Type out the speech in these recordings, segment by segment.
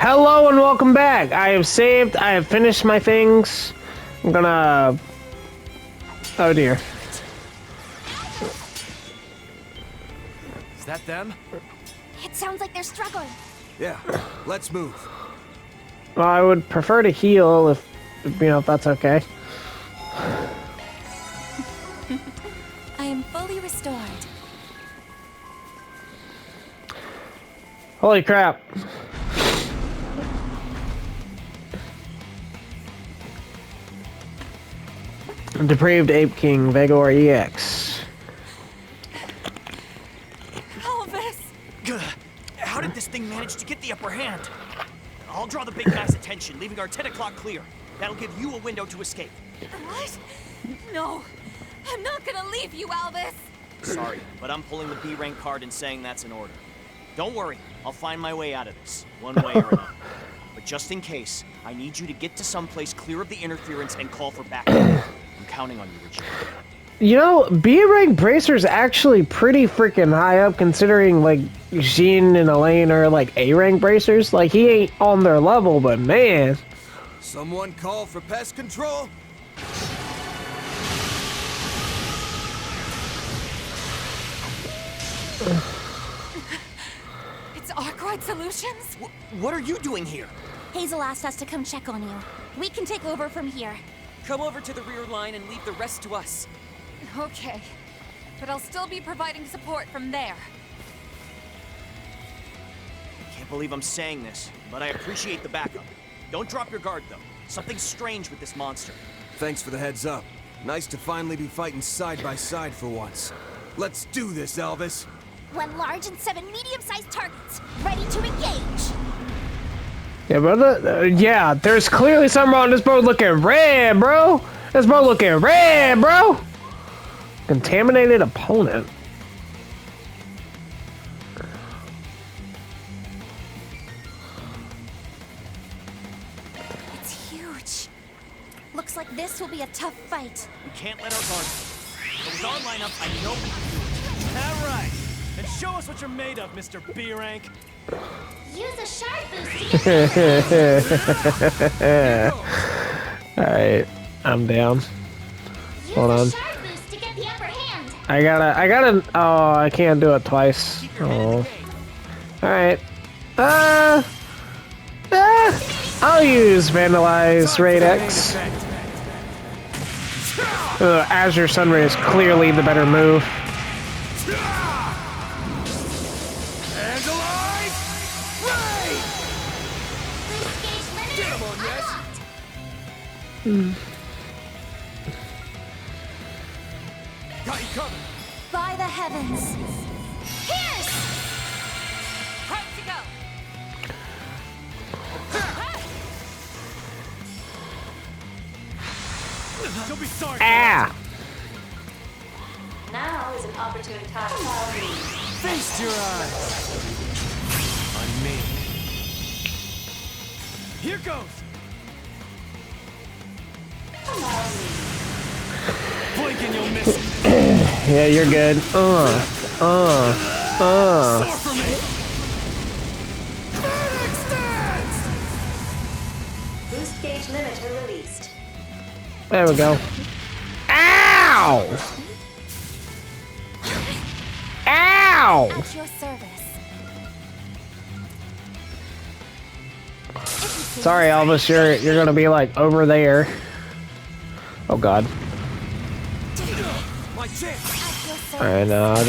Hello and welcome back. I have saved. I have finished my things. I'm gonna... Oh dear. Is that them? It sounds like they're struggling. Yeah, let's move. Well, I would prefer to heal if that's okay. I am fully restored. Holy crap. Depraved Ape King, Vegor EX. Elvis! How did this thing manage to get the upper hand? I'll draw the big guy's attention, leaving our 10 o'clock clear. That'll give you a window to escape. What? No, I'm not gonna leave you, Elvis. Sorry, but I'm pulling the B rank card and saying that's in order. Don't worry, I'll find my way out of this, one way or another. But just in case, I need you to get to someplace clear of the interference and call for backup. I'm counting on you, Richard. You know, B-rank Bracer's actually pretty freaking high up considering, like, Jean and Elaine are, like, A-rank Bracers. Like, he ain't on their level, but man. Someone call for pest control? It's Arkwright Solutions? What are you doing here? Hazel asked us to come check on you. We can take over from here. Come over to the rear line and leave the rest to us. Okay, but I'll still be providing support from there. Can't believe I'm saying this, but I appreciate the backup. Don't drop your guard, though. Something's strange with this monster. Thanks for the heads up. Nice to finally be fighting side by side for once. Let's do this, Elvis. 1 large and 7 medium-sized targets, ready to engage. Yeah, brother. Yeah, there's clearly something wrong. This bro looking red, bro. This bro looking red, bro. Contaminated opponent. It's huge. Looks like this will be a tough fight. We can't let our guard down. But with our lineup, I know we can do it. All right. And show us what you're made of, Mr. B-rank. Use a sharp boost to get Alright, I'm down. Hold on. sharp boost to get the upper hand. I gotta, oh, I can't do it twice. Oh. Alright. I'll use Vandalize Raid X. Azure Sunray is clearly the better move. Got you covered. By the heavens. Pierce! Prep to go! You'll be sorry. Ah! Now is an opportune time. Feast your eyes on me. Here goes. Blink and you'll miss it. Yeah, you're good. Soar for me. Phoenix dance. Boost gauge limiter released. There we go. Ow! Ow! At your service. Sorry, Elvis, you're gonna be like over there. Oh God. My chance. At your service. Alright, now I'll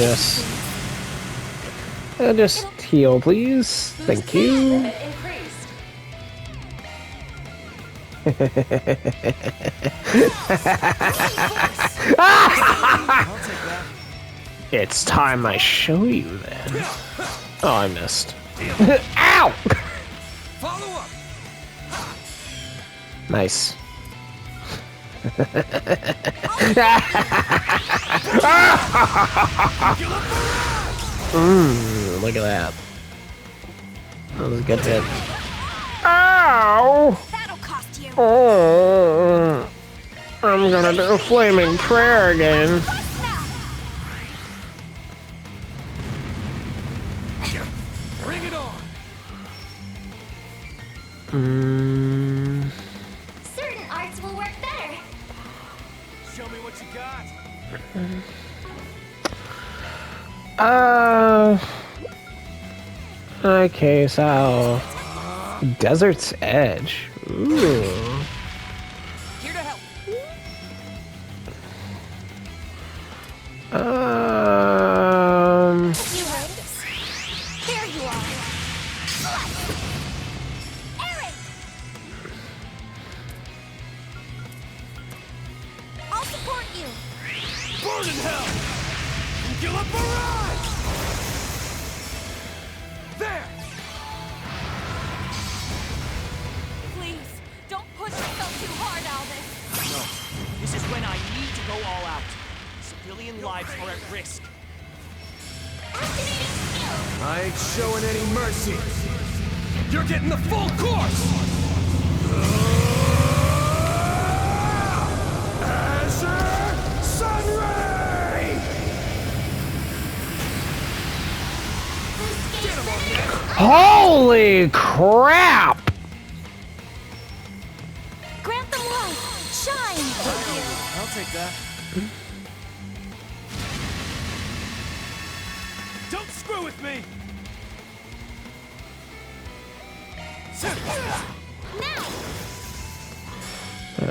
just heal, please. Thank you. Limit increased. It's time I show you then. Oh, I missed. Ow! Follow up. Nice. Look at that. That was a good hit. Ow! That'll cost you. Oh, I'm gonna do a flaming prayer again. Bust now. Bring it on. Certain arts will work better. Show me what you got. Okay, so Desert's Edge. Ooh. Here to help. You heard this. There you are. Eric! I'll support you. Burn in hell! Give up barrage! There! Please, don't push yourself too hard, Albus. No. This is when I need to go all out. Civilian lives are at risk. Activating skill. I ain't showing any mercy. You're getting the full course! Azure Sunray! Boost gauge limiter. Holy crap! Grant them light. Shine. I'll take that. Don't screw with me! Now.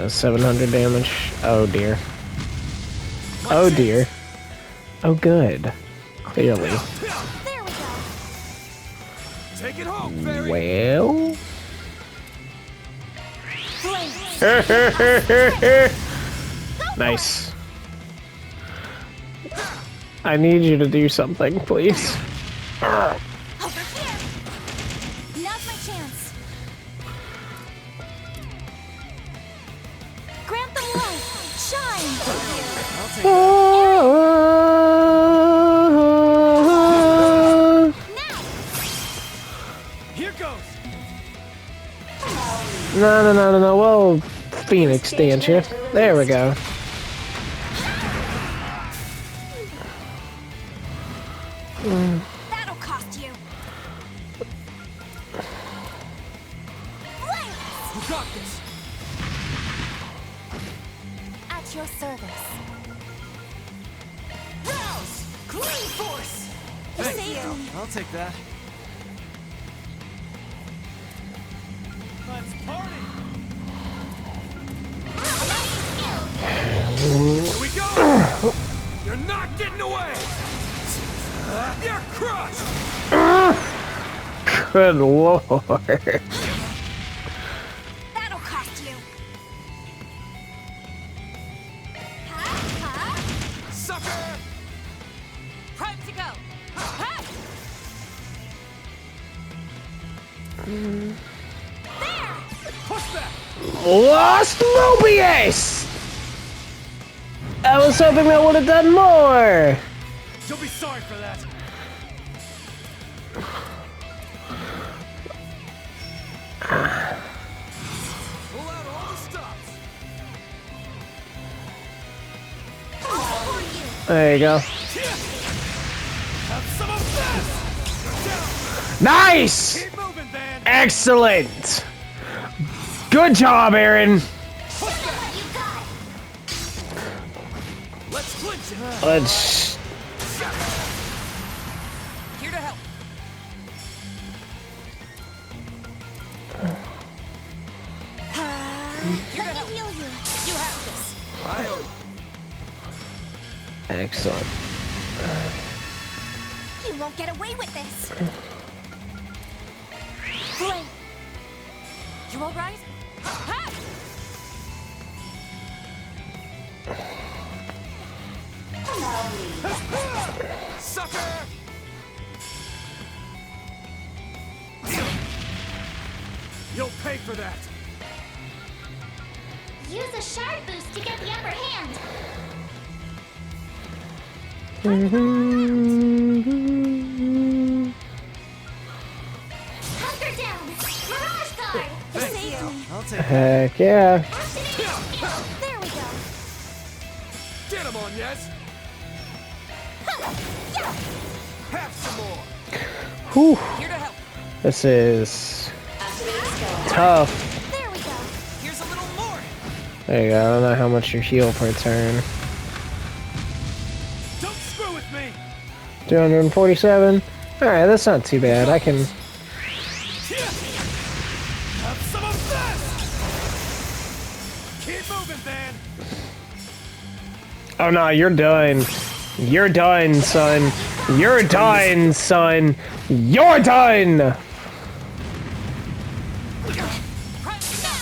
700 damage. Oh dear. Oh dear. Oh good. Clearly. There we go. Take it home, fairy! Well. Flame. Nice. I need you to do something, please. Over here. Now's my chance. Grant them light. Shine. Now. Here goes! No. Well, Phoenix dance you. There we go. That'll cost you. Flames. You got this! At your service. Rouse! Clean force! Save me. I'll take that. Let's party! Here we go! You're not getting away! You're crushed! Good lord. That'll cost you. Ha. Sucker! Prime to go. Ha! Push back! Lost Mobius! I was hoping that would have done more. You'll be sorry for that. Pull out all the stops. There you go. Have some of this! Nice! Keep moving, Van! Excellent! Good job, Aaron. Let's clinch it! Let's. Here to help. Let me heal you. You have this. I hope. Excellent. You won't get away with this. Flame. You all right? Ha! Sucker! You'll pay for that! Use a shard boost to get the upper hand. Hunker down. Mirage guard. Save me. I'll take Heck yeah. There we go. Get him on, yes? Have some more! Whew. Here to help. This is tough. There we go. Here's a little more. There you go. I don't know how much you heal per turn. Don't screw with me! 247. Alright, that's not too bad. I can... Have some of this! Keep moving, Van! Oh no, you're done. You're done, son. You're done, son. You're done! Prime to go.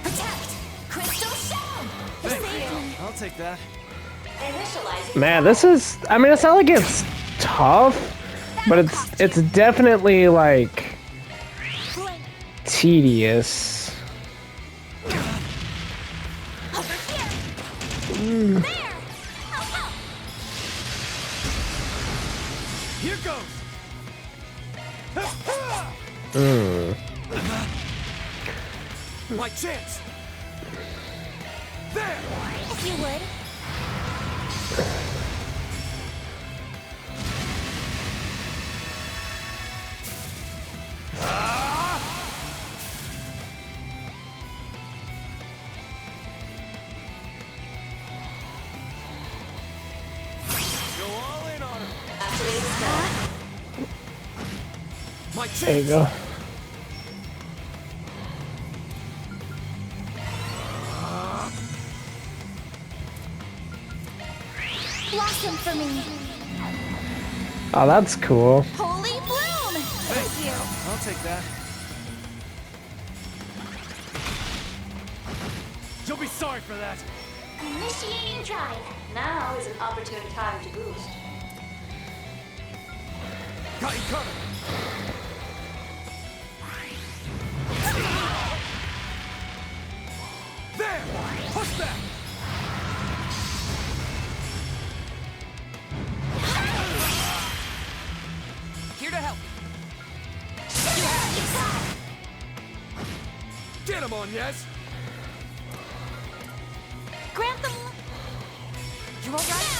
Protect! Crystal Shell! I'll take that. Initializing. Man, this is... I mean, it's not like it's tough, but it's definitely, like, tedious. Over here! There! Help, help! Here goes! My chance! There! If you would. Go all in on her! My chance! There you go. Blossom for me. Oh, that's cool. Holy bloom! Thank you. I'll take that. You'll be sorry for that! Initiating drive. Now is an opportune time to boost. Got you covered! There! Push back! Here to help. Get him on, yes! Grantham! You all right?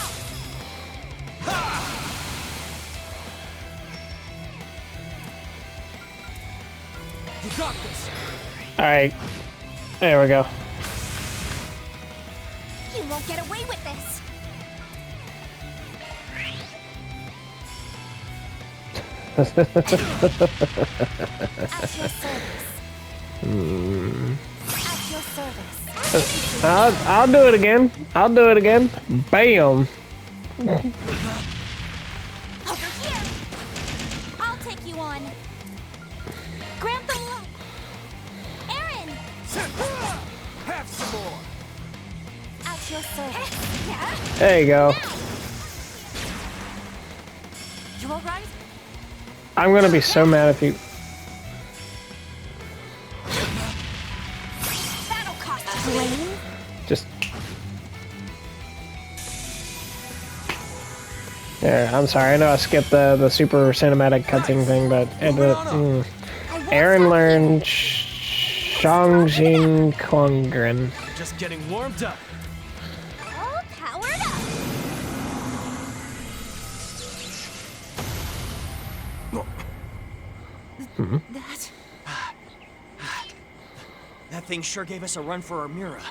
You got this! Alright. There we go. You won't get away with this. At your service. At your service. I'll do it again. I'll do it again. Bam. Over here. I'll take you on. Grantham. Aaron. Have some more! At your service. Yeah. There you go. You all right? I'm gonna be so mad if you... That'll cost you. Lane. Just... There, I'm sorry. I know I skipped the super cinematic cutscene thing, but... Aaron learned Shangjin Kwangren. Just getting warmed up. All powered up. That thing sure gave us a run for our Mira.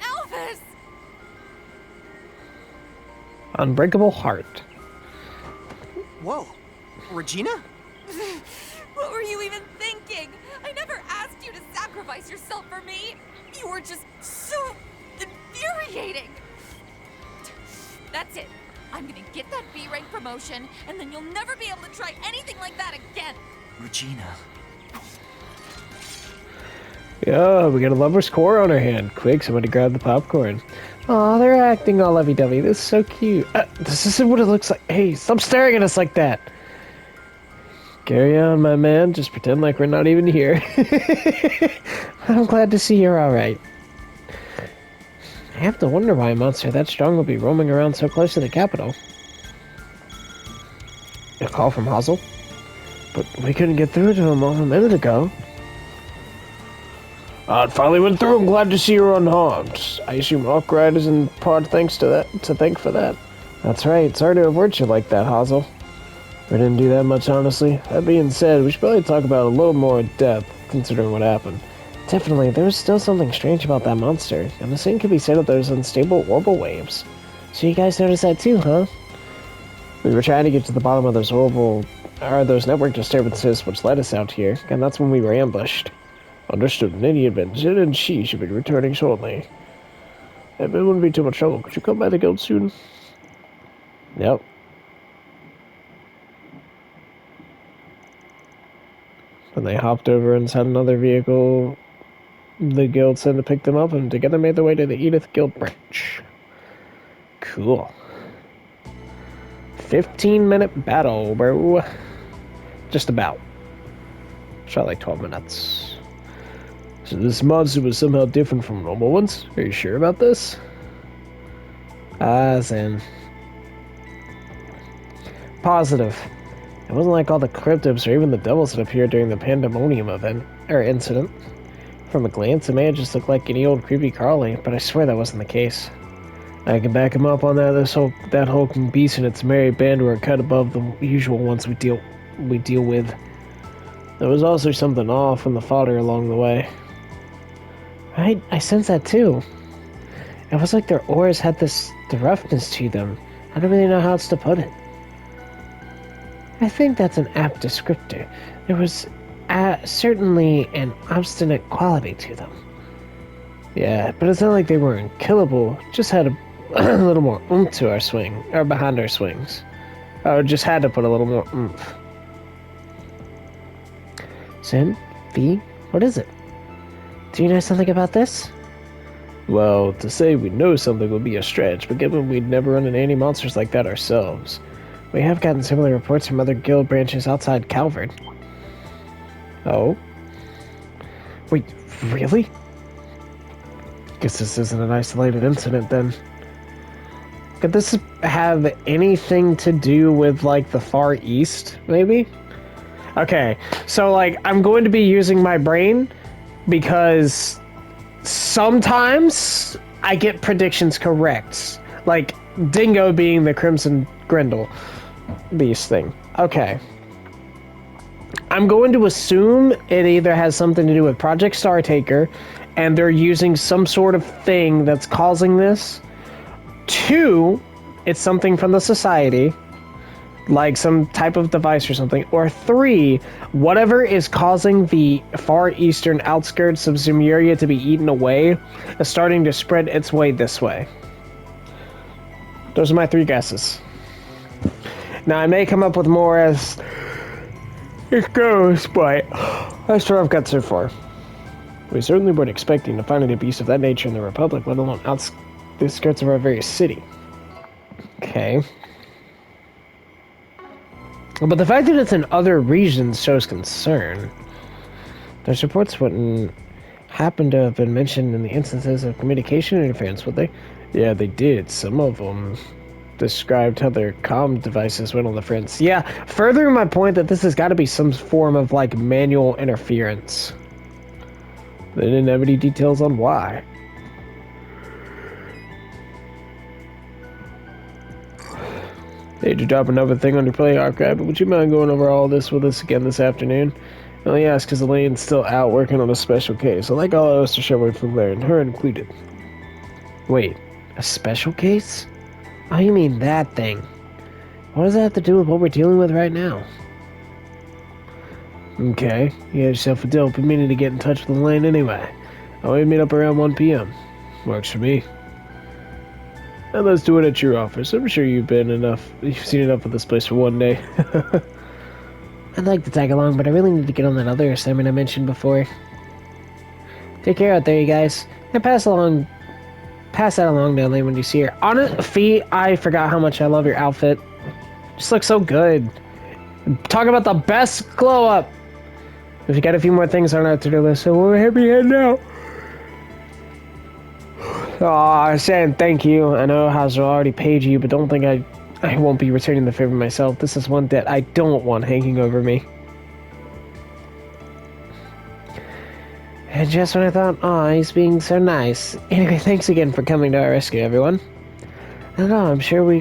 Elvis! Unbreakable Heart. Whoa. Regina? What were you even thinking? I never asked you to sacrifice yourself for me. You were just so infuriating. That's it. I'm gonna get that B rank promotion, and then you'll never be able to try anything like that again. Regina. Yeah, we got a lover's core on our hand. Quick, somebody grab the popcorn. Aw, they're acting all lovey-dovey. This is so cute. This isn't what it looks like. Hey, stop staring at us like that. Carry on, my man. Just pretend like we're not even here. I'm glad to see you're alright. I have to wonder why a monster that strong will be roaming around so close to the capital. A call from Hazel? But we couldn't get through to him a minute ago. It finally went through. I'm glad to see you're unharmed. I assume Arkwright is in part thanks to that, to thank for that. That's right. Sorry to avert you like that, Hazel. We didn't do that much, honestly. That being said, we should probably talk about it a little more in depth, considering what happened. Definitely, there was still something strange about that monster, and the same could be said of those unstable orbital waves. So you guys noticed that too, huh? We were trying to get to the bottom of those those network disturbances which led us out here, and that's when we were ambushed. Understood. In any event, Zin and she should be returning shortly. If it wouldn't be too much trouble, could you come by the guild soon? Yep. And they hopped over inside another vehicle. The guild sent to pick them up, and together made their way to the Edith Guild branch. Cool. 15-minute battle, bro. Just about. Shot like 12 minutes. So this monster was somehow different from normal ones? Are you sure about this? Zen. Positive. It wasn't like all the cryptids or even the devils that appeared during the Pandemonium incident. From a glance, it may have just looked like any old creepy Carly, but I swear that wasn't the case. I can back him up on that. That hulking beast and its merry band were cut above the usual ones we deal with. There was also something off in the fodder along the way. I sense that too. It was like their auras had the roughness to them. I don't really know how else to put it. I think that's an apt descriptor. There was certainly an obstinate quality to them. Yeah, but it's not like they were unkillable. Just had a little more oomph to our swing, or behind our swings. Or just had to put a little more oomph. Sin? V? What is it? Do you know something about this? Well, to say we know something would be a stretch, but given we'd never run into any monsters like that ourselves, we have gotten similar reports from other guild branches outside Calvard. Oh? Wait, really? Guess this isn't an isolated incident then. Could this have anything to do with, like, the Far East, maybe? Okay, so, like, I'm going to be using my brain because sometimes I get predictions correct. Like, Dingo being the Crimson Grendel beast thing. Okay. I'm going to assume it either has something to do with Project Startaker, and they're using some sort of thing that's causing this. 2, it's something from the Society, like some type of device or something. Or 3, whatever is causing the far eastern outskirts of Zemuria to be eaten away is starting to spread its way this way. Those are my 3 guesses. Now, I may come up with more as it goes, but that's what I've got so far. We certainly weren't expecting to find any beast of that nature in the Republic, let alone the skirts of our very city. Okay. But the fact that it's in other regions shows concern. Those reports wouldn't happen to have been mentioned in the instances of communication interference, would they? Yeah, they did. Some of them described how their comm devices went on the fence. Yeah, furthering my point that this has got to be some form of, like, manual interference. They didn't have any details on why. Hate to drop another thing on your play, Archive, but would you mind going over all this with us again this afternoon? I only ask because Elaine's still out working on a special case. I'd like all of us to share away from there, and her included. Wait, a special case? Oh, you mean that thing? What does that have to do with what we're dealing with right now? Okay, you had yourself a deal. Been meaning to get in touch with Elaine anyway. I'll meet up around 1 p.m. Works for me. And let's do it at your office. I'm sure you've seen enough of this place for one day. I'd like to tag along, but I really need to get on that other assignment I mentioned before. Take care out there, you guys. And pass that along to Elaine when you see her. Fee, I forgot how much I love your outfit. Just looks so good. Talk about the best glow up. We've got a few more things on our to-do list, so we're happy heading out. Aw, saying thank you. I know Hazel already paid you, but don't think I won't be returning the favor myself. This is one debt I don't want hanging over me. And just when I thought, aw, he's being so nice. Anyway, thanks again for coming to our rescue, everyone. And I'm sure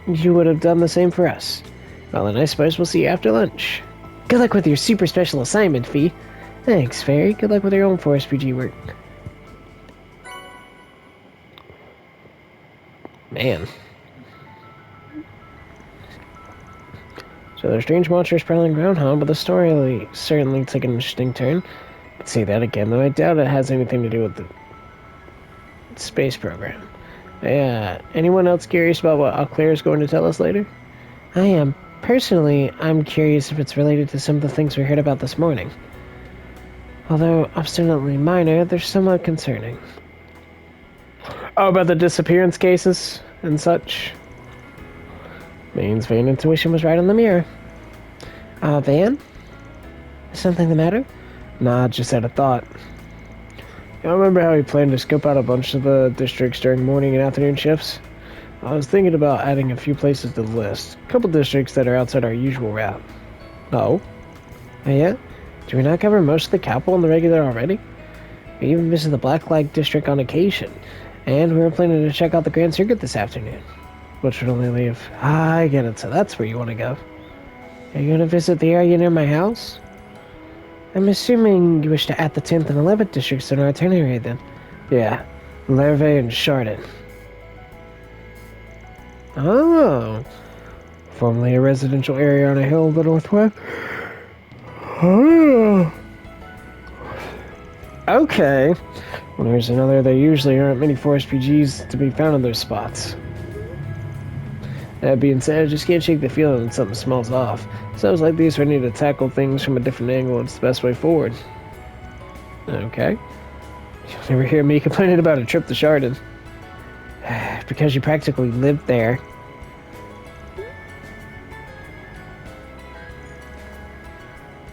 you would have done the same for us. Well, then I suppose we'll see you after lunch. Good luck with your super special assignment, Fee. Thanks, Fairy. Good luck with your own 4SPG work. Man. So there's strange monsters prowling around, huh? But the story certainly took an interesting turn. I'd say that again, though I doubt it has anything to do with the space program. Yeah. Anyone else curious about what Auclair is going to tell us later? I am. Personally, I'm curious if it's related to some of the things we heard about this morning. Although obstinately minor, they're somewhat concerning. Oh, about the disappearance cases and such? Means Van intuition was right on the mirror. Van? Is something the matter? Nah, just had a thought. I remember how he planned to scope out a bunch of the districts during morning and afternoon shifts? I was thinking about adding a few places to the list. A couple districts that are outside our usual route. Oh? Oh yeah? Do we not cover most of the capital on the regular already? We even visited the Black Flag district on occasion. And we were planning to check out the Grand Circuit this afternoon. Which would only leave... I get it, so that's where you want to go. Are you going to visit the area near my house? I'm assuming you wish to add the 10th and 11th districts in our itinerary then. Yeah, Lerve and Chardon. Oh. Formerly a residential area on a hill in the northwest. Oh. Okay. Well, there's another. There usually aren't many 4SPGs to be found in those spots. That being said, I just can't shake the feeling that something smells off. Sounds like these are need to tackle things from a different angle. It's the best way forward. Okay. You'll never hear me complaining about a trip to Chardon. Because you practically lived there.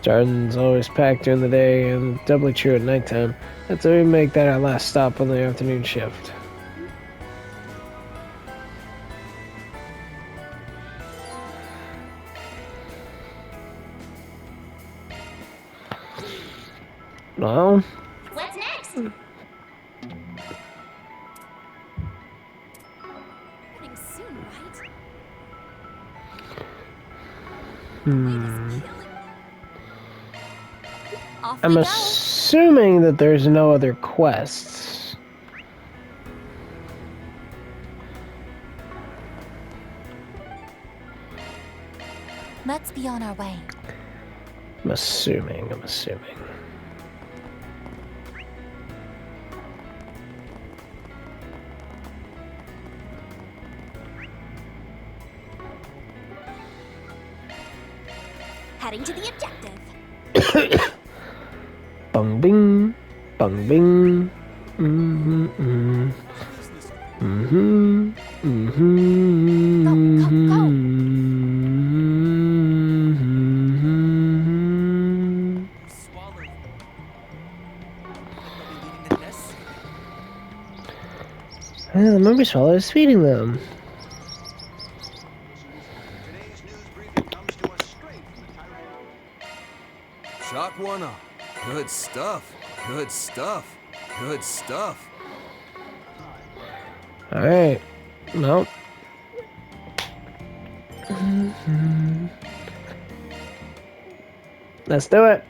Chardon's always packed during the day and doubly true at nighttime. That's why we make that our last stop on the afternoon shift. Well, What's next? Getting soon, right? Off I'm we go. assuming that there's no other quests. Let's be on our way. I'm assuming. Heading to the objective. Bung bing, bung bing. Mm-hmm. Mm-hmm. Mm-hmm. Go. Swallow. Leaving the nest? The Mummy Swallow is feeding them. Today's news briefing comes to us straight from the Tyrant. Chalk one up. Good stuff. Good stuff. Good stuff. Alright. Nope. Let's do it.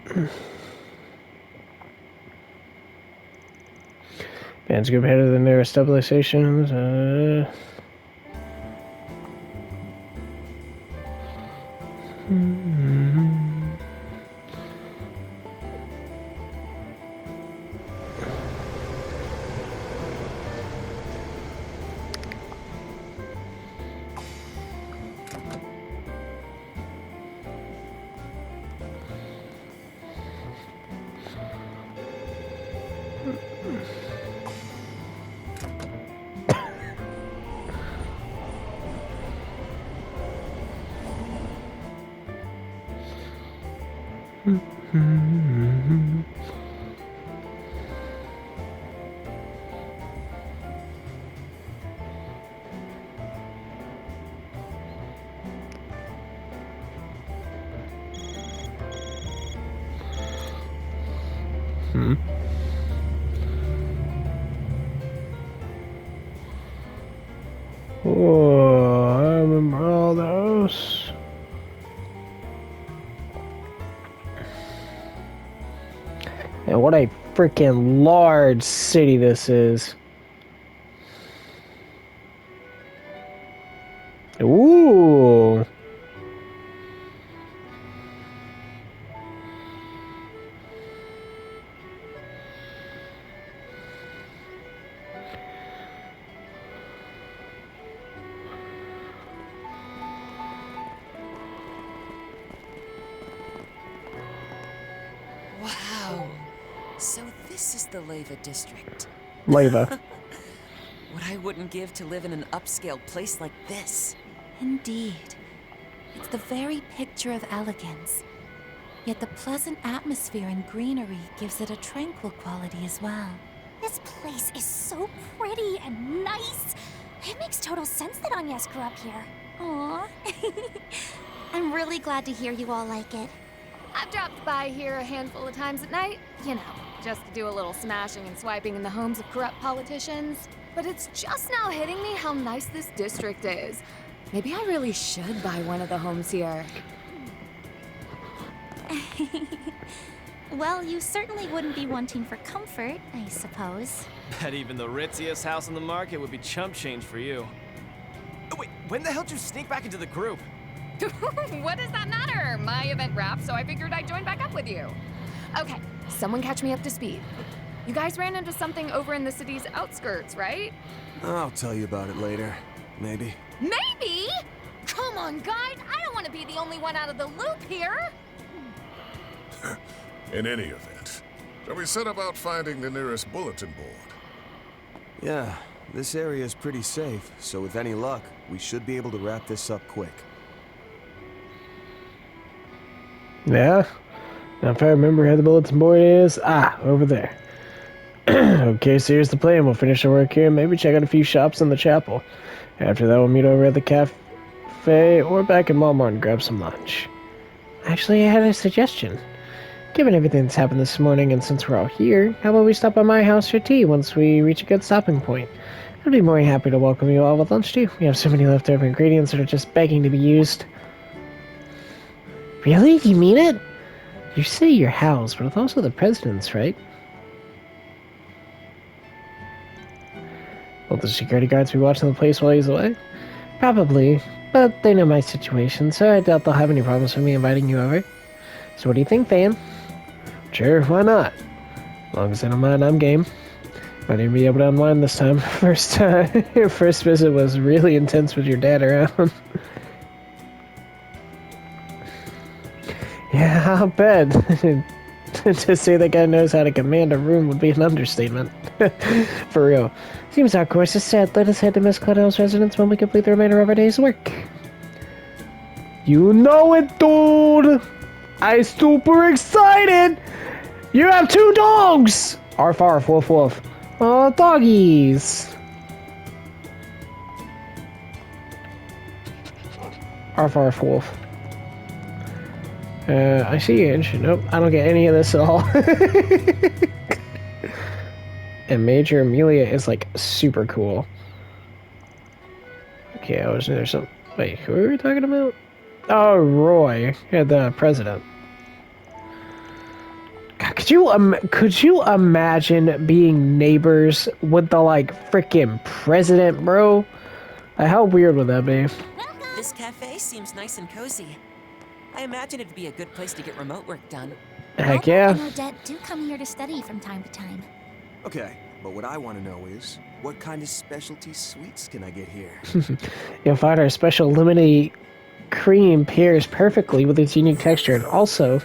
Band's group headed to the nearest stabilizations. Oh, I remember all those. And what a freaking large city this is. Ooh. Wow. So this is the Leva district. Leva. What I wouldn't give to live in an upscale place like this. Indeed. It's the very picture of elegance. Yet the pleasant atmosphere and greenery gives it a tranquil quality as well. This place is so pretty and nice. It makes total sense that Agnes grew up here. Aw. I'm really glad to hear you all like it. I've dropped by here a handful of times at night, you know, just to do a little smashing and swiping in the homes of corrupt politicians. But it's just now hitting me how nice this district is. Maybe I really should buy one of the homes here. Well, you certainly wouldn't be wanting for comfort, I suppose. Bet even the ritziest house on the market would be chump change for you. Oh, wait, when the hell did you sneak back into the group? What does that matter? My event wrapped, so I figured I'd join back up with you. Okay, someone catch me up to speed. You guys ran into something over in the city's outskirts, right? I'll tell you about it later. Maybe. Maybe? Come on, guys. I don't want to be the only one out of the loop here. In any event, shall we set about finding the nearest bulletin board? Yeah, this area is pretty safe, so with any luck, we should be able to wrap this up quick. Yeah. Now if I remember how the bulletin board is, over there. Okay, so here's the plan. We'll finish our work here and maybe check out a few shops in the chapel. After that, we'll meet over at the cafe or back in Walmart and grab some lunch. Actually, I had a suggestion. Given everything that's happened this morning, and since we're all here, how about we stop by my house for tea once we reach a good stopping point? I'd be more than happy to welcome you all with lunch too. We have so many leftover ingredients that are just begging to be used. Really? Do you mean it? You say your house, but it's also the president's, right? Will the security guards be watching the place while he's away? Probably, but they know my situation, so I doubt they'll have any problems with me inviting you over. So what do you think, Fan? Sure, why not? As long as I don't mind, I'm game. Might even be able to unwind this time. Your first visit was really intense with your dad around. Yeah, I'll bet. To say that guy knows how to command a room would be an understatement. For real. Seems our course is set. Let us head to Miss Claudel's residence when we complete the remainder of our day's work. You know it, dude! I'm super excited! You have 2 dogs! Arf, arf, woof, woof. Oh, doggies! Arf, arf, wolf. I see Ange. Nope, I don't get any of this at all. And Major Amelia is like super cool. Okay, I was there some. Wait, who are we talking about? Oh, Roy, yeah, the president. God, could you imagine being neighbors with the like freaking president, bro? How weird would that be? This cafe seems nice and cozy. I imagine it'd be a good place to get remote work done. Heck yeah. And Odette do come here to study from time to time. Okay, but what I want to know is, what kind of specialty sweets can I get here? You'll find our special lemonade cream pairs perfectly with its unique texture, and also,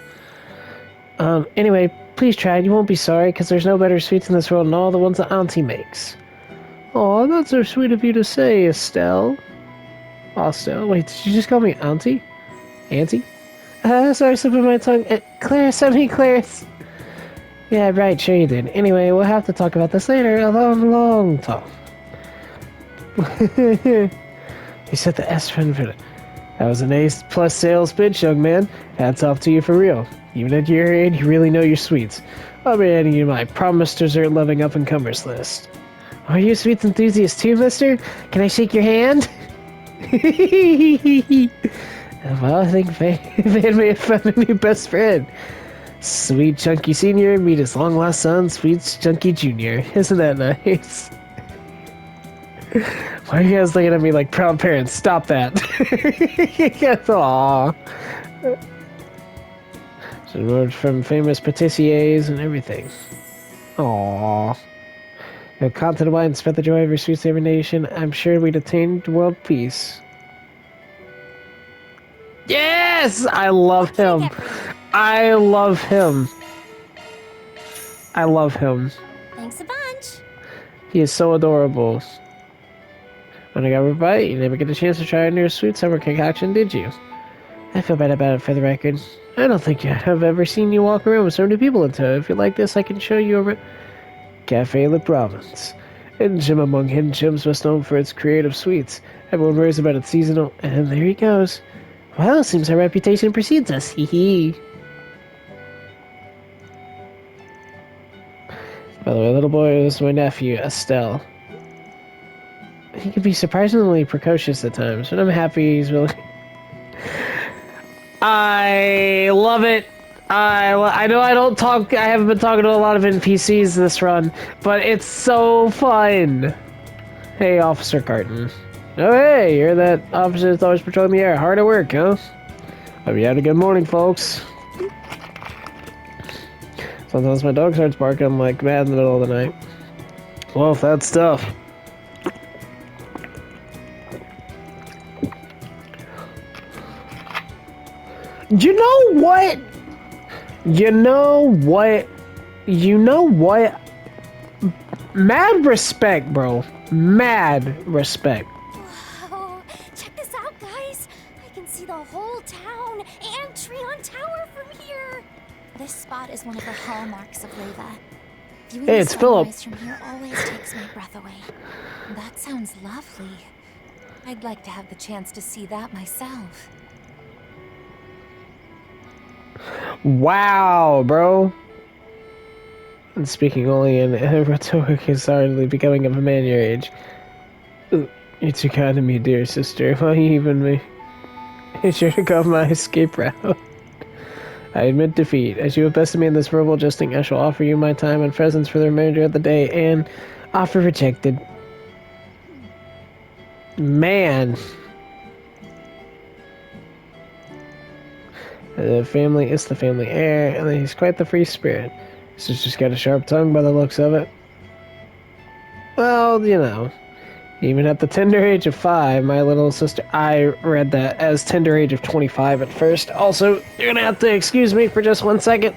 anyway, please try it. You won't be sorry, because there's no better sweets in this world than all the ones that Auntie makes. Aw, that's so sweet of you to say, Estelle. Aw, Estelle, wait, did you just call me Auntie? Auntie? Sorry, slipping my tongue. Clarice. Yeah, right, sure you did. Anyway, we'll have to talk about this later. A long talk. You said the S for infinite. That was an A+ sales pitch, young man. Hats off to you for real. Even at your age, you really know your sweets. I'll be adding you to my promised dessert loving up-and-comers list. Are you a sweets enthusiast too, mister? Can I shake your hand? Well, I think Van may have found a new best friend. Sweet Chunky Sr. meet his long-lost son, Sweet Chunky Jr. Isn't that nice? Why are you guys looking at me like proud parents? Stop that. Aww. So from famous patissiers and everything. Aww. Now, come to the wine and spread the joy of your sweet savor nation. I'm sure we'd attain world peace. Yes! I love him. I love him. I love him. Thanks a bunch. He is so adorable. When I got a bite, you never get a chance to try a new sweet summer concoction, did you? I feel bad about it for the record. I don't think I've ever seen you walk around with so many people in tow. If you like this, I can show you a Cafe La Province. Hidden gem among hidden gems, best known for its creative sweets. Everyone worries about its seasonal, and there he goes. Well, seems our reputation precedes us. Hee hee. By the way, little boy is my nephew, Estelle. He can be surprisingly precocious at times, but I'm happy he's really... I love it. I know I haven't been talking to a lot of NPCs this run, but it's so fun. Hey, Officer Carton. Oh, hey, you're that officer that's always patrolling the air. Hard at work, huh? Hope you had a good morning, folks. Sometimes my dog starts barking, I'm like mad in the middle of the night. Well, if that's tough. You know what? You know what? You know what? Mad respect, bro. Mad respect. Whoa, check this out, guys. I can see the whole town and Treon Tower from here. This spot is one of the hallmarks of Leyva. Viewing Hey, it's the Philip. sunrise from here always takes my breath away. That sounds lovely. I'd like to have the chance to see that myself. Wow, bro. And speaking only in rhetoric is hardly becoming of a man your age. You're too kind to me, dear sister. Why even me? You sure to go my escape route. I admit defeat. As you have bested me in this verbal jesting, I shall offer you my time and presence for the remainder of the day, and offer rejected. Man. The family is the family heir, and he's quite the free spirit. He's just got a sharp tongue by the looks of it. Well, you know, even at the tender age of 5, my little sister, I read that as tender age of 25 at first. Also, you're gonna have to excuse me for just 1 second.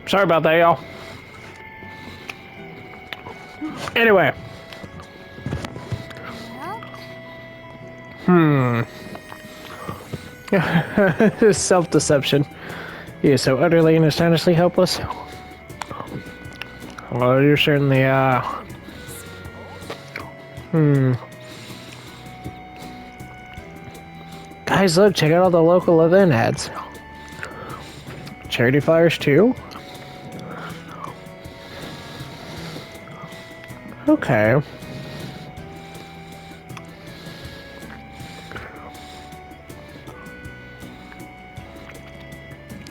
Sorry about that, y'all. Anyway. Self-deception. He is so utterly and astonishingly helpless. Well, you're certainly, Guys, look, check out all the local event ads. Charity flyers, too? Okay.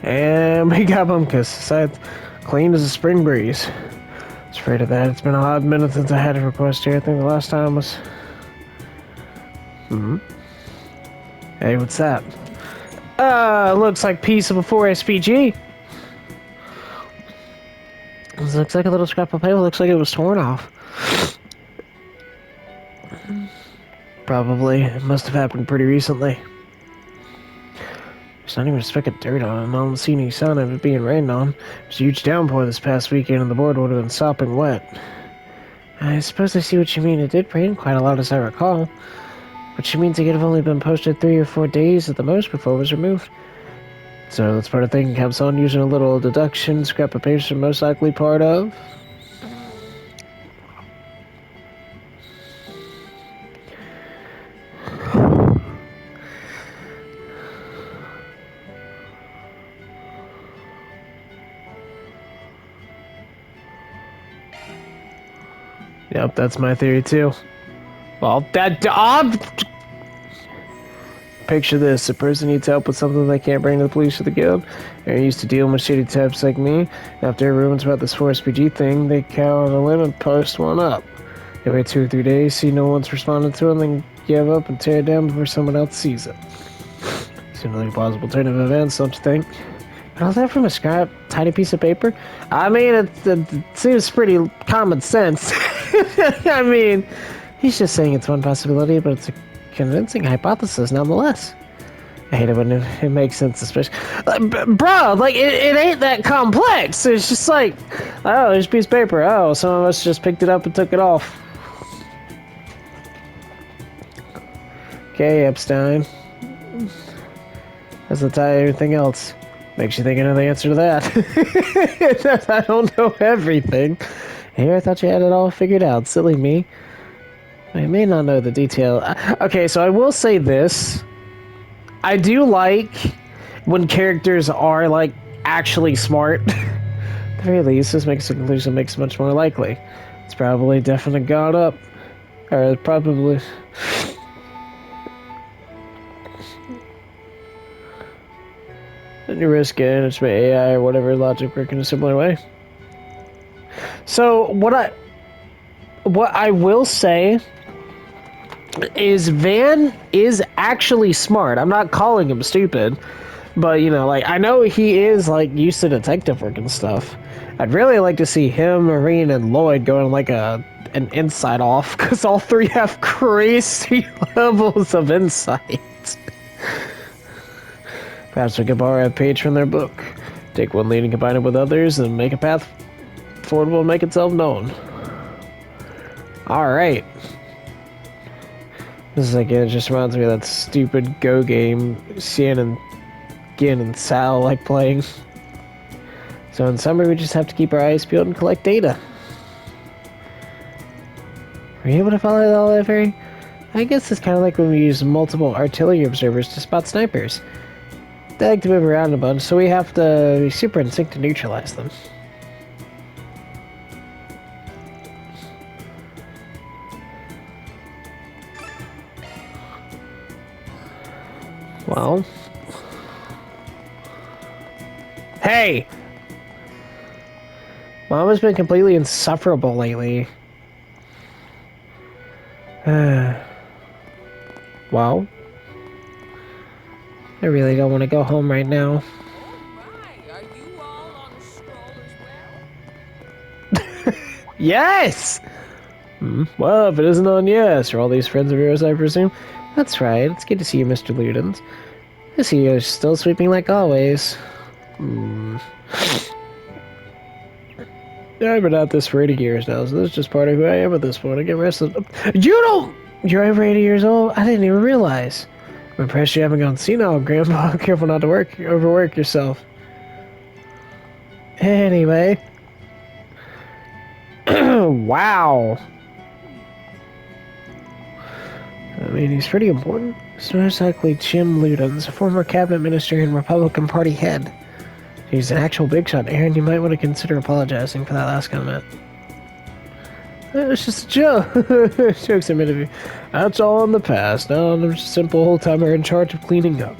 And we got Bumkus. It's clean as a spring breeze. I was afraid of that. It's been a hot minute since I had a request here. I think the last time was... Hey, what's that? Looks like piece of a 4SPG. This looks like a little scrap of paper. Looks like it was torn off. Probably. It must have happened pretty recently. There's not even a speck of dirt on it. I don't see any sign of it being rained on. There's a huge downpour this past weekend and the board would have been sopping wet. I suppose I see what you mean. It did rain quite a lot as I recall. Which means it could have only been posted 3 or 4 days at the most before it was removed. So that's part of the thing comes on using a little deduction. Scrap of paper is most likely part of. Yep, that's my theory too. Well, picture this. A person needs help with something they can't bring to the police or the guild. They're used to dealing with shitty types like me. After rumors about this 4SPG thing, they cow on a limb and post one up. They wait 2 or 3 days, see no one's responded to it, then give up and tear it down before someone else sees it. Seems like a plausible turn of events, don't you think? But all that from a scrap, tiny piece of paper? I mean, it seems pretty common sense. I mean, he's just saying it's one possibility, but it's a convincing hypothesis nonetheless. I hate it when it makes sense, especially... bro, like, it ain't that complex. It's just like, oh, there's a piece of paper. Oh, some of us just picked it up and took it off. Okay, Epstein. Doesn't tie everything else. Makes you think I know the answer to that. I don't know everything. Here, I thought you had it all figured out. Silly me. I may not know the detail. Okay, so I will say this. I do like when characters are, like, actually smart. At the very least, this makes the conclusion makes it much more likely. It's probably definitely gone up. Or probably... Then you risk it, it's by AI or whatever logic work in a similar way. So what I will say is Van is actually smart. I'm not calling him stupid, but you know, like I know he is like used to detective work and stuff. I'd really like to see him, Marine, and Lloyd going like an inside off because all 3 have crazy levels of insight. Perhaps we could borrow a page from their book, take one lead and combine it with others, and make a path forward will make itself known. Alright. This is like, it just reminds me of that stupid Go game Cian and Gin and Sal like playing. So in summary, we just have to keep our eyes peeled and collect data. Were you able to follow all that, Ferry? I guess it's kind of like when we use multiple artillery observers to spot snipers. They like to move around a bunch, so we have to be super in sync to neutralize them. Well. Hey! Mama's been completely insufferable lately. Well. I really don't want to go home right now. Are you all on the stroll as well? Yes! Well, if it isn't on yes, are all these friends of yours, I presume? That's right, it's good to see you, Mr. Ludens. I see you're still sweeping like always. I've been at this for 80 years now, so this is just part of who I am at this point. I get restless. You don't... You're over 80 years old? I didn't even realize. I'm impressed you haven't gone senile, Grandpa. Careful not to overwork yourself. Anyway. Wow. I mean, he's pretty important. It's most likely Jim Ludens, a former cabinet minister and Republican Party head. He's an actual big shot. Aaron, you might want to consider apologizing for that last comment. It's just a joke. Jokes admitted. That's all in the past. Now I'm just a simple old-timer in charge of cleaning up.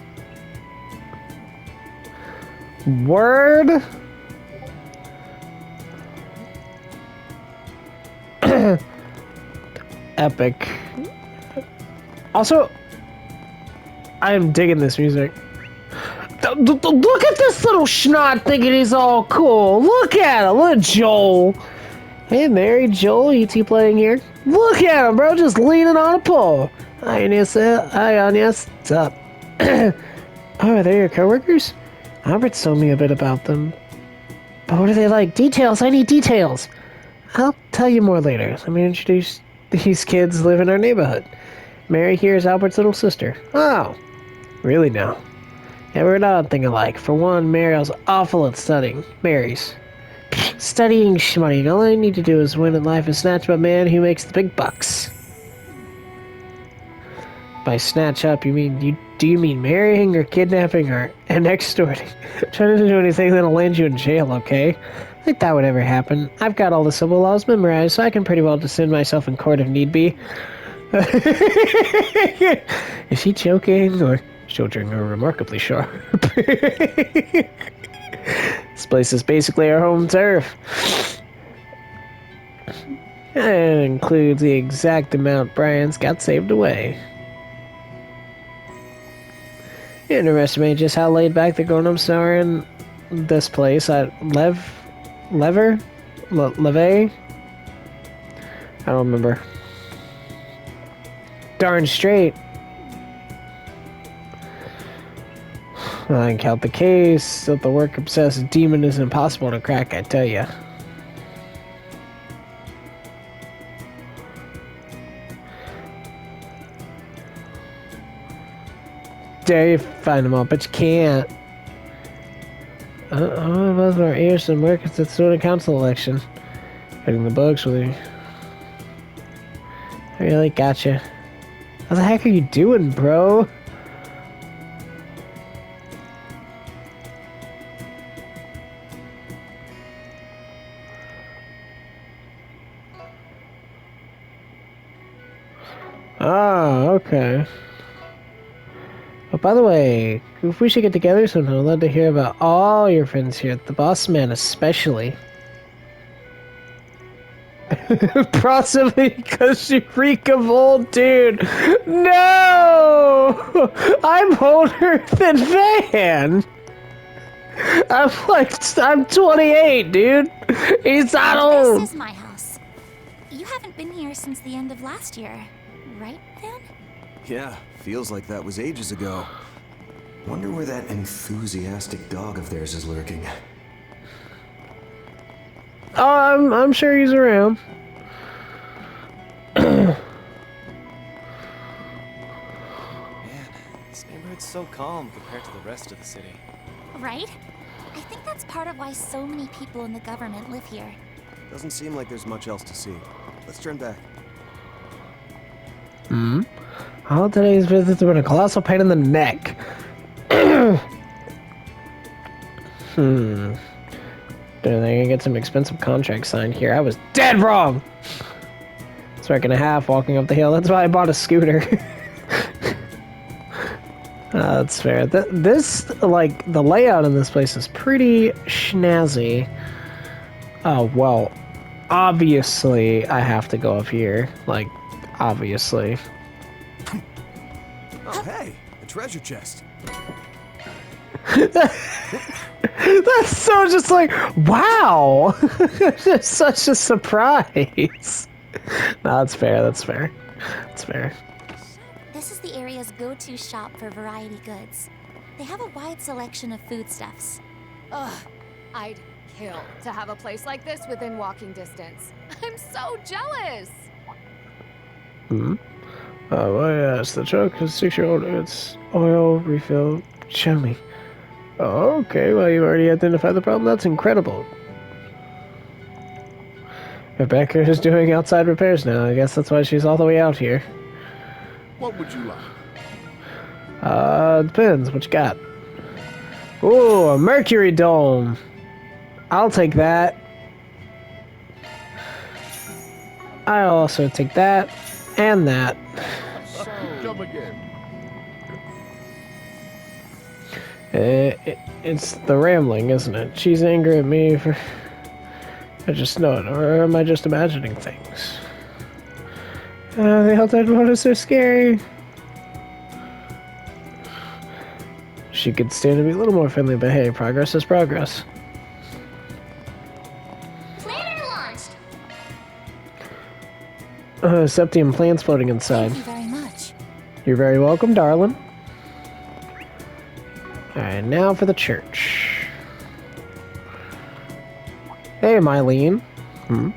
Word? Epic. Also, I'm digging this music. Look at this little schnot thinking he's all cool. Look at him. Look at Joel. Hey, Mary, Joel, E.T. playing here. Look at him, bro, just leaning on a pole. Hi, Anissa. Hi, Agnes. What's up? Oh, are they your coworkers? Albert told me a bit about them. But what are they like? Details. I need details. I'll tell you more later. Let me introduce these kids who live in our neighborhood. Mary here is Albert's little sister. Oh, really now? Yeah, we're not thinking alike. For one, Mary's awful at studying. Mary's. Studying schmoney. All I need to do is win in life and snatch up a man who makes the big bucks. By snatch up, do you mean marrying or kidnapping or and extorting? Trying to do anything that'll land you in jail, okay? I think that would ever happen. I've got all the civil laws memorized, so I can pretty well defend myself in court if need be. Is he joking or children are remarkably sharp? This place is basically our home turf. And it includes the exact amount Brian's got saved away. You underestimate just how laid back the grown-ups are in this place at Leve? I don't remember. Darn straight. I can count the case that the work-obsessed demon is impossible to crack, I tell ya. Dare you find them all, but you can't. Most of our ears and work at the student council election. Getting the books with you. I really gotcha. What the heck are you doing, bro? Ah, okay. Oh, by the way, if we should get together sometime, I'd love to hear about all your friends here, the boss man especially. Possibly because you freak of old dude. No! I'm older than Van! I'm 28, dude! He's not old! This is my house. You haven't been here since the end of last year, right, Van? Yeah, feels like that was ages ago. Wonder where that enthusiastic dog of theirs is lurking. Oh, I'm sure he's around. Man, this neighborhood's so calm compared to the rest of the city. Right? I think that's part of why so many people in the government live here. Doesn't seem like there's much else to see. Let's turn back. All today's visits have been a colossal pain in the neck. They're gonna get some expensive contracts signed here. I was dead wrong! It's like and a half walking up the hill. That's why I bought a scooter. That's fair. This, like, the layout in this place is pretty snazzy. Oh, well, obviously I have to go up here. Like, obviously. Oh, hey, a treasure chest. That's so just like, wow! Just such a surprise. No, that's fair, that's fair. That's fair. This is the area's go-to shop for variety goods. They have a wide selection of foodstuffs. Ugh, I'd kill to have a place like this within walking distance. I'm so jealous. Oh, well, yes, the truck is 6-year-old. It's oil refill. Show me. Oh, okay, well, you already identified the problem. That's incredible. Rebecca is doing outside repairs now. I guess that's why she's all the way out here. What would you like? Depends. What you got? Ooh, a Mercury Dome. I'll take that. I'll also take that. And that. Come again. It's the rambling, isn't it? She's angry at me for... I just know it, or am I just imagining things? The outside world is so scary. She could stand to be a little more friendly, but hey, progress is progress. Planner launched. Septium plants floating inside. Thank you very much. You're very welcome, darling. Alright, now for the church. Hey, Mylene. Oh,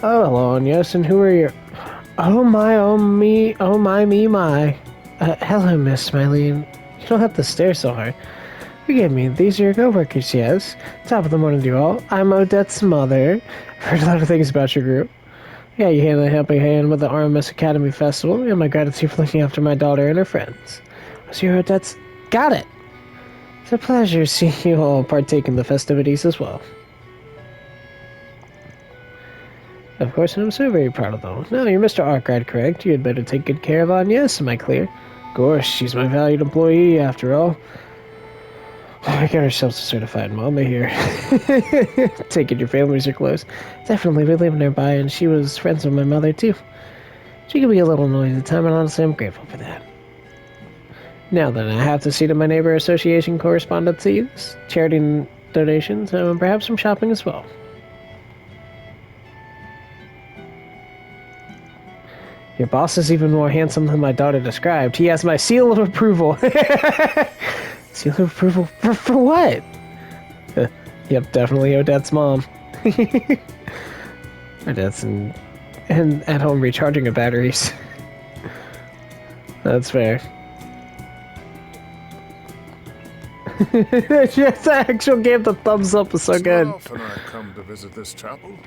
hello, and yes, and who are you? Oh my, me, oh my, me, my. Hello, Miss Mylene. You don't have to stare so hard. Forgive me, these are your co-workers, yes? Top of the morning to you all. I'm Odette's mother. I've heard a lot of things about your group. Yeah, you handed a helping hand with the RMS Academy Festival, and my gratitude for looking after my daughter and her friends. So you're Odette's... Got it! It's a pleasure seeing you all partake in the festivities as well. Of course, I'm so very proud of them. No, you're Mr. Arkwright, correct? You had better take good care of Agnes, am I clear? Of course, she's my valued employee, after all. I got ourselves a certified mama here. Take it your families are close. Definitely, we live nearby, and she was friends with my mother, too. She can be a little annoying at the time, and honestly, I'm grateful for that. Now then, I have to see to my neighbor association correspondences, charity donations, and perhaps some shopping as well. Your boss is even more handsome than my daughter described. He has my seal of approval. Seal of approval for what? Yep, definitely Odette's mom. Odette's and at home recharging her batteries. That's fair. Yes, I actually gave the thumbs up. Is so good. How often I come to visit this chapel?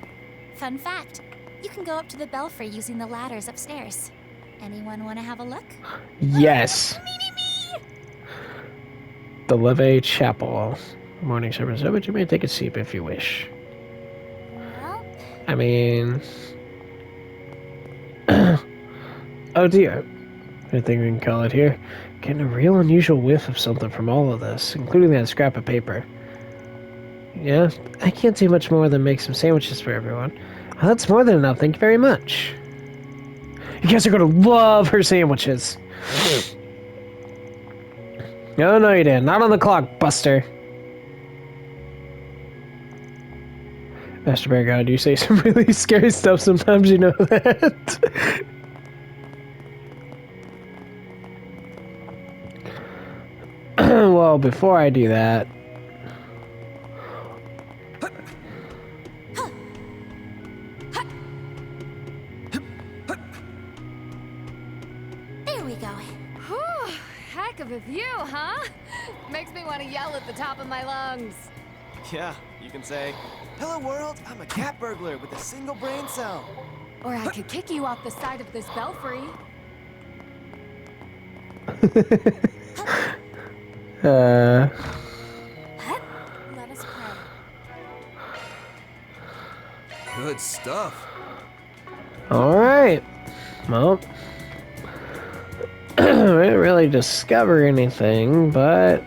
Fun fact, you can go up to the belfry using the ladders upstairs. Anyone want to have a look? Yes. The Leve Chapel. Morning service over. You may take a seat if you wish. Well, I mean... oh dear. I think we can call it here. Getting a real unusual whiff of something from all of this, including that scrap of paper. Yeah, I can't do much more than make some sandwiches for everyone. Oh, that's more than enough, thank you very much. You guys are gonna love her sandwiches. No, you didn't. Not on the clock, Buster. Master Bear God, you say some really scary stuff sometimes, you know that. Well, before I do that... there we go. Whew, heck of a view, huh? Makes me want to yell at the top of my lungs. Yeah, you can say, "Hello world, I'm a cat burglar with a single brain cell." Or I could kick you off the side of this belfry. Let us pray. Good stuff. Alright. Well, I didn't really discover anything, but...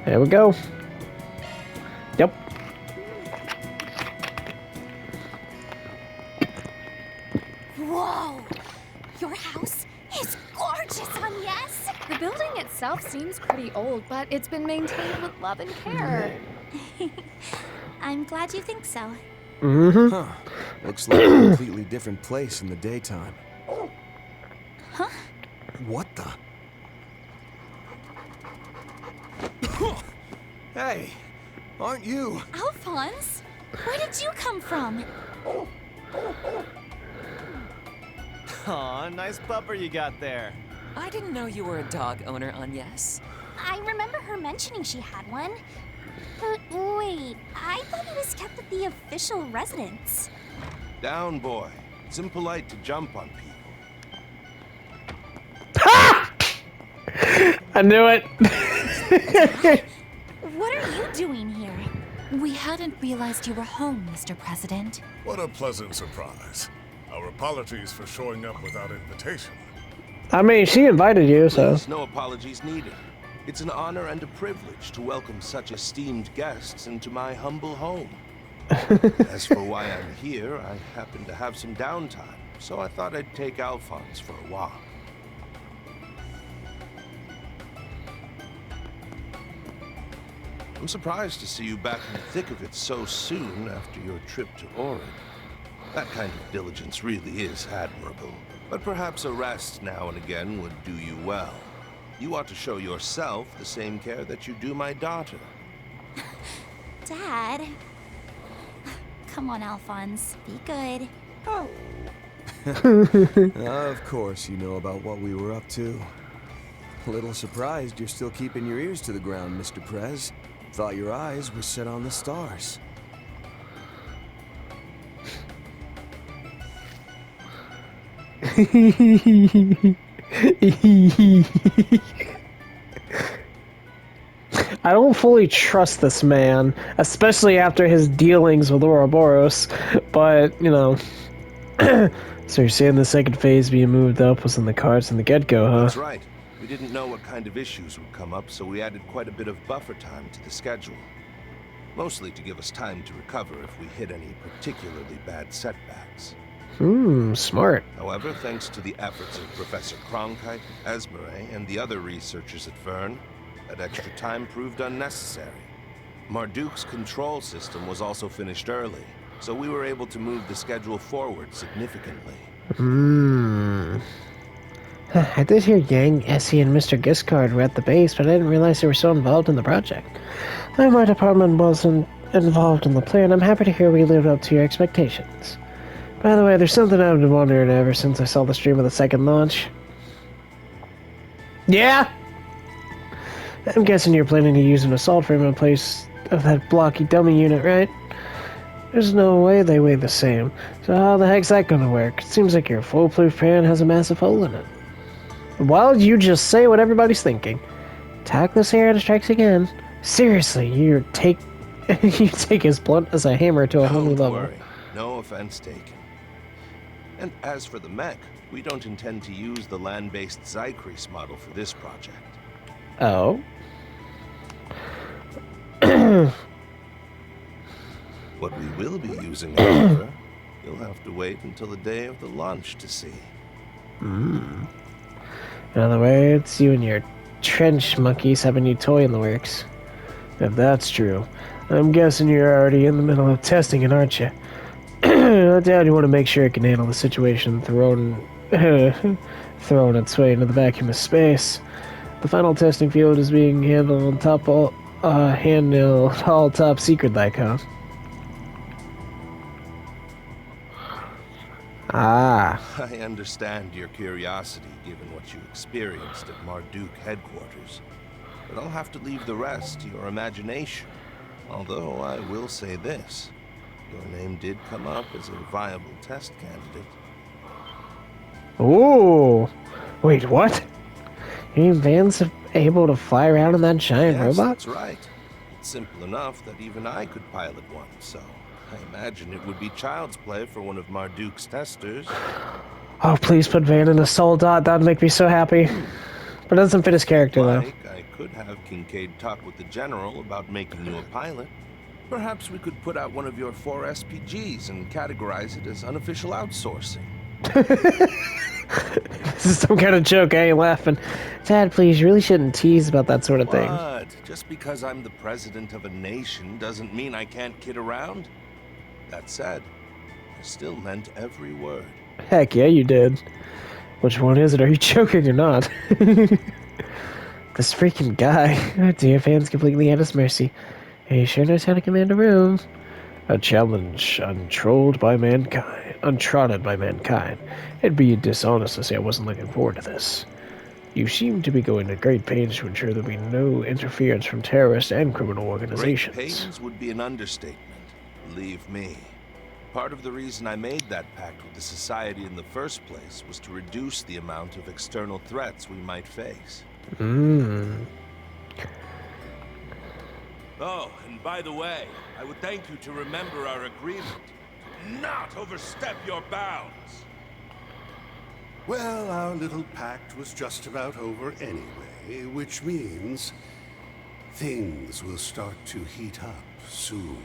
there we go. Yep. Whoa! Your house is gorgeous, Agnes! The building itself seems pretty old, but it's been maintained with love and care. I'm glad you think so. Mm-hmm. Huh. Looks like a completely different place in the daytime. Huh? What the? Hey, aren't you? Alphonse? Where did you come from? Aw, nice pupper you got there. I didn't know you were a dog owner, Agnes. I remember her mentioning she had one. But wait, I thought it was kept at the official residence. Down, boy. It's impolite to jump on people. I knew it. What are you doing here? We hadn't realized you were home, Mr. President. What a pleasant surprise. Our apologies for showing up without invitation. I mean, she invited you, so. There's no apologies needed. It's an honor and a privilege to welcome such esteemed guests into my humble home. As for why I'm here, I happen to have some downtime, so I thought I'd take Alphonse for a walk. I'm surprised to see you back in the thick of it so soon after your trip to Orid. That kind of diligence really is admirable, but perhaps a rest now and again would do you well. You ought to show yourself the same care that you do my daughter. Dad. Come on, Alphonse. Be good. Of course you know about what we were up to. A little surprised you're still keeping your ears to the ground, Mr. Prez. Thought your eyes were set on the stars. I don't fully trust this man, especially after his dealings with Ouroboros, but, you know. So you're saying the second phase being moved up was in the cards from the get-go, huh? That's right. We didn't know what kind of issues would come up, so we added quite a bit of buffer time to the schedule. Mostly to give us time to recover if we hit any particularly bad setbacks. Smart. However, thanks to the efforts of Professor Cronkite, Esmere, and the other researchers at Verne, that extra time proved unnecessary. Marduk's control system was also finished early, so we were able to move the schedule forward significantly. I did hear Yang, Essie, and Mr. Giscard were at the base, but I didn't realize they were so involved in the project. Though my department wasn't involved in the plan, I'm happy to hear we lived up to your expectations. By the way, there's something I've been wondering ever since I saw the stream of the second launch. Yeah? I'm guessing you're planning to use an assault frame in place of that blocky dummy unit, right? There's no way they weigh the same. So how the heck's that gonna work? It seems like your foolproof pan has a massive hole in it. Well, you just say what everybody's thinking. Tactless Heron strikes again. Seriously, you take as blunt as a hammer to a whole new level. Don't worry. No offense taken. And as for the mech, we don't intend to use the land-based Zycrease model for this project. Oh? What we will be using, however, you'll have to wait until the day of the launch to see. In other words, you and your trench monkeys have a new toy in the works. If that's true, I'm guessing you're already in the middle of testing it, aren't you? I doubt you want to make sure it can handle the situation thrown its way into the vacuum of space. The final testing field is being handled all top secret like, huh? Ah. I understand your curiosity given what you experienced at Marduk headquarters, but I'll have to leave the rest to your imagination. Although I will say this, your name did come up as a viable test candidate. Ooh. Wait, what? You mean Van's able to fly around in that giant robot? That's right. It's simple enough that even I could pilot one, so I imagine it would be child's play for one of Marduk's testers. Oh, please put Van in a soul dot. That'd make me so happy. But it doesn't fit his character, though. I could have Kincaid talk with the General about making you a pilot. Perhaps we could put out one of your 4 SPGs and categorize it as unofficial outsourcing. This is some kind of joke. I ain't laughing. Dad, please, you really shouldn't tease about that sort of thing. What? Just because I'm the president of a nation doesn't mean I can't kid around. That said, I still meant every word. Heck yeah, you did. Which one is it? Are you joking or not? This freaking guy. Oh dear, fans completely at his mercy. He sure knows how to command a room. A challenge untrodden by mankind. It'd be dishonest to say I wasn't looking forward to this. You seem to be going to great pains to ensure there'll be no interference from terrorist and criminal organizations. Great pains would be an understatement. Believe me. Part of the reason I made that pact with the Society in the first place was to reduce the amount of external threats we might face. Oh, and by the way, I would thank you to remember our agreement. Not overstep your bounds. Well, our little pact was just about over anyway, which means things will start to heat up soon.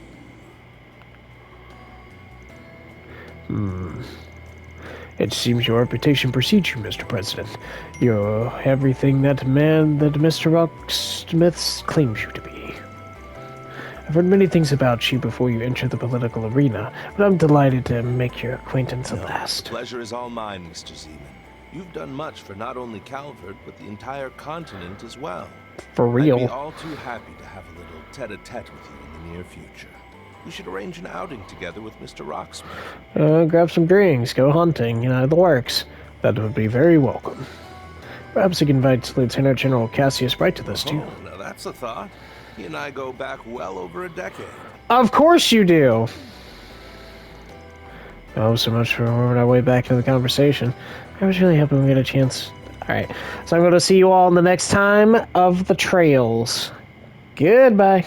It seems your reputation precedes you, Mr. President. You're everything that Mr. Rocksmith claims you to be. I've heard many things about you before you enter the political arena, but I'm delighted to make your acquaintance at last. The pleasure is all mine, Mr. Zeman. You've done much for not only Calvert, but the entire continent as well. For real. I'd be all too happy to have a little tete-a-tete with you in the near future. We should arrange an outing together with Mr. Rocksmith. Grab some drinks, go hunting, the works. That would be very welcome. Perhaps you can invite Lieutenant General Cassius Wright to this, too. Oh, now that's a thought. He and I go back well over a decade. Of course you do! Oh, so much for our way back to the conversation. I was really hoping we get a chance. Alright, so I'm going to see you all in the next time of the Trails. Goodbye.